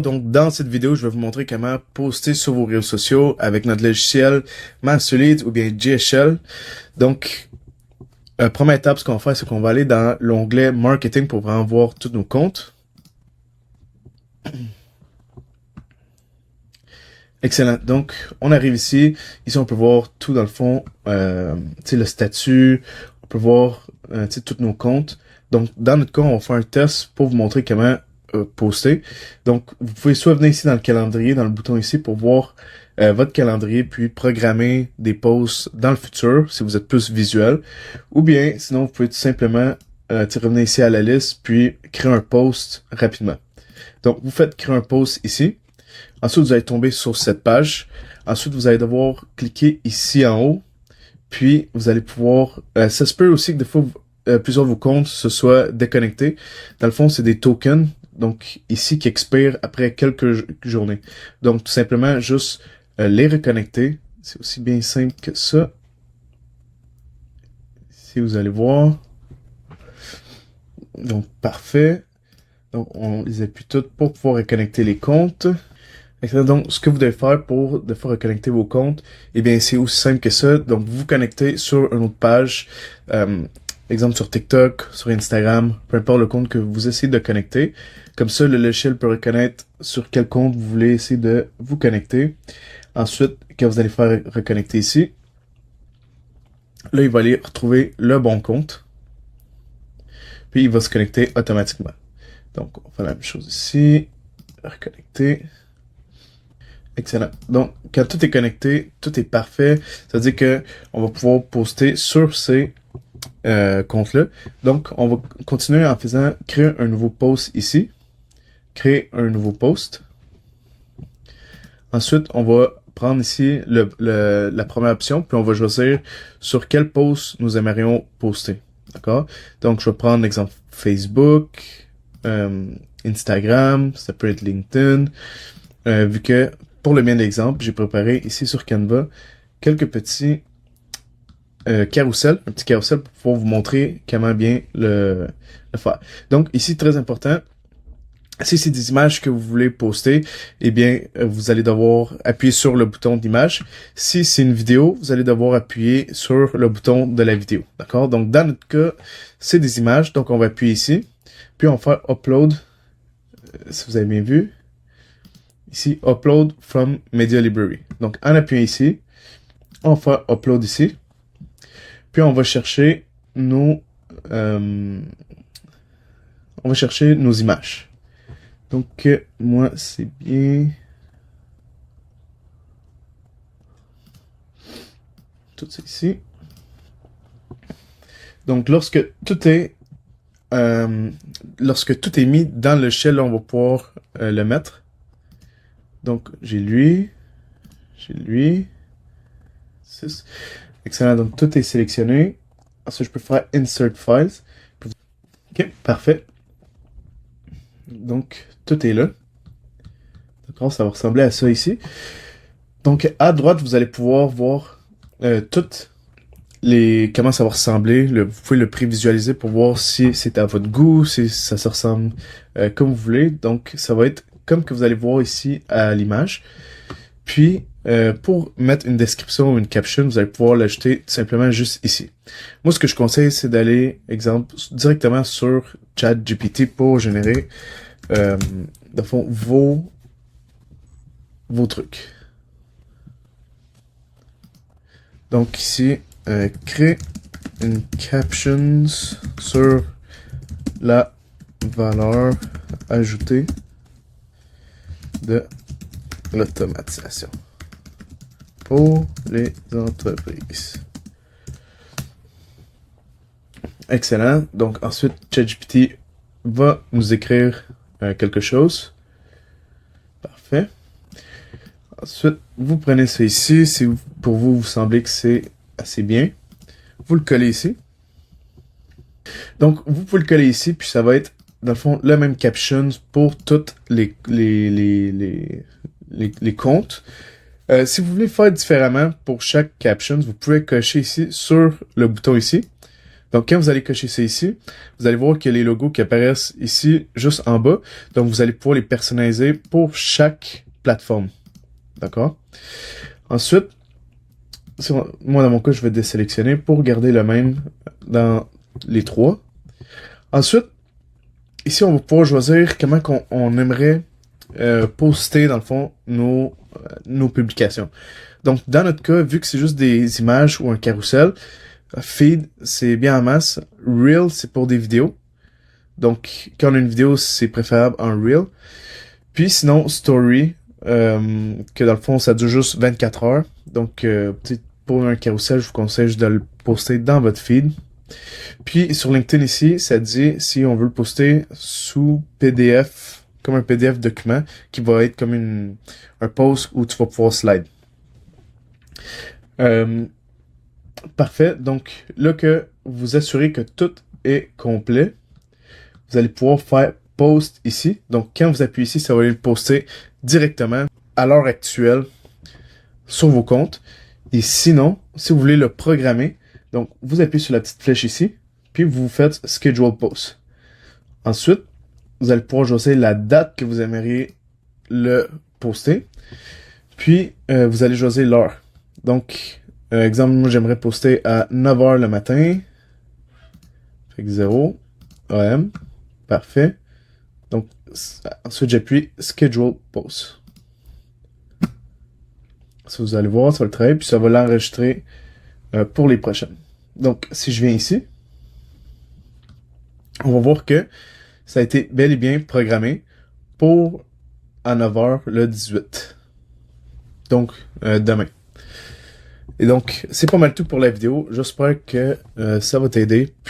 Donc, dans cette vidéo, je vais vous montrer comment poster sur vos réseaux sociaux avec notre logiciel Masterlead ou bien GSL. Donc, première étape, ce qu'on va faire, c'est qu'on va aller dans l'onglet Marketing pour vraiment voir tous nos comptes. Excellent. Donc, on arrive ici. Ici, on peut voir tout dans le fond, le statut. On peut voir tous nos comptes. Donc, dans notre cas, on va faire un test pour vous montrer comment poster. Donc, vous pouvez soit venir ici dans le calendrier, dans le bouton ici, pour voir votre calendrier, puis programmer des posts dans le futur, si vous êtes plus visuel. Ou bien, sinon, vous pouvez tout simplement revenir ici à la liste, puis créer un post rapidement. Donc, vous faites créer un post ici. Ensuite, vous allez tomber sur cette page. Ensuite, vous allez devoir cliquer ici en haut. Puis, vous allez pouvoir... ça se peut aussi que des fois, plusieurs de vos comptes se soient déconnectés. Dans le fond, c'est des tokens. Donc, ici, qui expirent après quelques journées. Donc, tout simplement, juste les reconnecter. C'est aussi bien simple que ça. Ici, vous allez voir. Donc, parfait. Donc, on les appuie toutes pour pouvoir reconnecter les comptes. Donc, ce que vous devez faire pour de fois reconnecter vos comptes, eh bien, c'est aussi simple que ça. Donc, vous vous connectez sur une autre page, exemple sur TikTok, sur Instagram, peu importe le compte que vous essayez de connecter. Comme ça, le logiciel peut reconnaître sur quel compte vous voulez essayer de vous connecter. Ensuite, quand vous allez faire reconnecter ici, là, il va aller retrouver le bon compte. Puis, il va se connecter automatiquement. Donc, on fait la même chose ici. Reconnecter. Excellent. Donc, quand tout est connecté, tout est parfait. Ça veut dire que on va pouvoir poster sur ces comptes-là. Donc, on va continuer en faisant créer un nouveau post ici. Créer un nouveau post. Ensuite, on va prendre ici la première option, puis on va choisir sur quel post nous aimerions poster. D'accord? Donc, je vais prendre l'exemple Facebook, Instagram, ça peut être LinkedIn, vu que pour le bien de l'exemple, j'ai préparé ici sur Canva quelques petits carousels, un petit carrousel pour pouvoir vous montrer comment bien le faire. Donc ici, très important, si c'est des images que vous voulez poster, eh bien, vous allez devoir appuyer sur le bouton d'image. Si c'est une vidéo, vous allez devoir appuyer sur le bouton de la vidéo. D'accord? Donc, dans notre cas, c'est des images. Donc, on va appuyer ici. Puis, on va faire Upload, si vous avez bien vu. Ici, Upload from Media Library. Donc, en appuyant ici, on va faire Upload ici. Puis, on va chercher nos images. Donc, moi, c'est bien. Tout ça ici. Donc, lorsque tout est mis dans le shell, on va pouvoir le mettre. Donc, j'ai lui. 6. Excellent. Donc, tout est sélectionné. Ensuite, je peux faire Insert Files. OK, parfait. Donc, tout est là. D'accord, ça va ressembler à ça ici. Donc, à droite, vous allez pouvoir voir comment ça va ressembler. Vous pouvez le prévisualiser pour voir si c'est à votre goût, si ça se ressemble comme vous voulez. Donc, ça va être comme que vous allez voir ici à l'image. Puis, pour mettre une description ou une caption, vous allez pouvoir l'ajouter tout simplement juste ici. Moi, ce que je conseille, c'est d'aller, exemple, directement sur ChatGPT pour générer, dans le fond, vos trucs. Donc ici, crée une caption sur la valeur ajoutée de l'automatisation pour les entreprises. Excellent. Donc ensuite, ChatGPT va nous écrire quelque chose. Parfait. Ensuite, vous prenez ça ici. Si pour vous, vous semblez que c'est assez bien, vous le collez ici. Donc, vous pouvez le coller ici, puis ça va être, dans le fond, le même caption pour toutes les comptes. Si vous voulez faire différemment pour chaque caption, vous pouvez cocher ici sur le bouton ici. Donc, quand vous allez cocher ça ici, vous allez voir qu'il y a les logos qui apparaissent ici, juste en bas. Donc, vous allez pouvoir les personnaliser pour chaque plateforme. D'accord? Ensuite, moi, dans mon cas, je vais désélectionner pour garder le même dans les trois. Ensuite, ici, on va pouvoir choisir comment on aimerait poster, dans le fond, nos publications. Donc, dans notre cas, vu que c'est juste des images ou un carrousel, feed, c'est bien en masse. Reel, c'est pour des vidéos. Donc, quand on a une vidéo, c'est préférable en Reel. Puis sinon, Story, que dans le fond, ça dure juste 24 heures. Donc, pour un carrousel, je vous conseille de le poster dans votre feed. Puis, sur LinkedIn ici, ça dit si on veut le poster sous PDF, comme un PDF document, qui va être comme un post où tu vas pouvoir slide. Parfait. Donc, là que vous assurez que tout est complet, vous allez pouvoir faire post ici. Donc, quand vous appuyez ici, ça va aller le poster directement à l'heure actuelle sur vos comptes. Et sinon, si vous voulez le programmer, donc, vous appuyez sur la petite flèche ici, puis vous faites Schedule Post. Ensuite, vous allez pouvoir choisir la date que vous aimeriez le poster. Puis, vous allez choisir l'heure. Donc, exemple, moi, j'aimerais poster à 9h le matin. Fait que 0 AM. Parfait. Donc, ensuite, j'appuie Schedule Post. Ça, vous allez voir, ça va le travailler, puis ça va l'enregistrer pour les prochaines. Donc, si je viens ici, on va voir que ça a été bel et bien programmé pour à 9h le 18. Donc, demain. Et donc, c'est pas mal tout pour la vidéo. J'espère que ça va t'aider.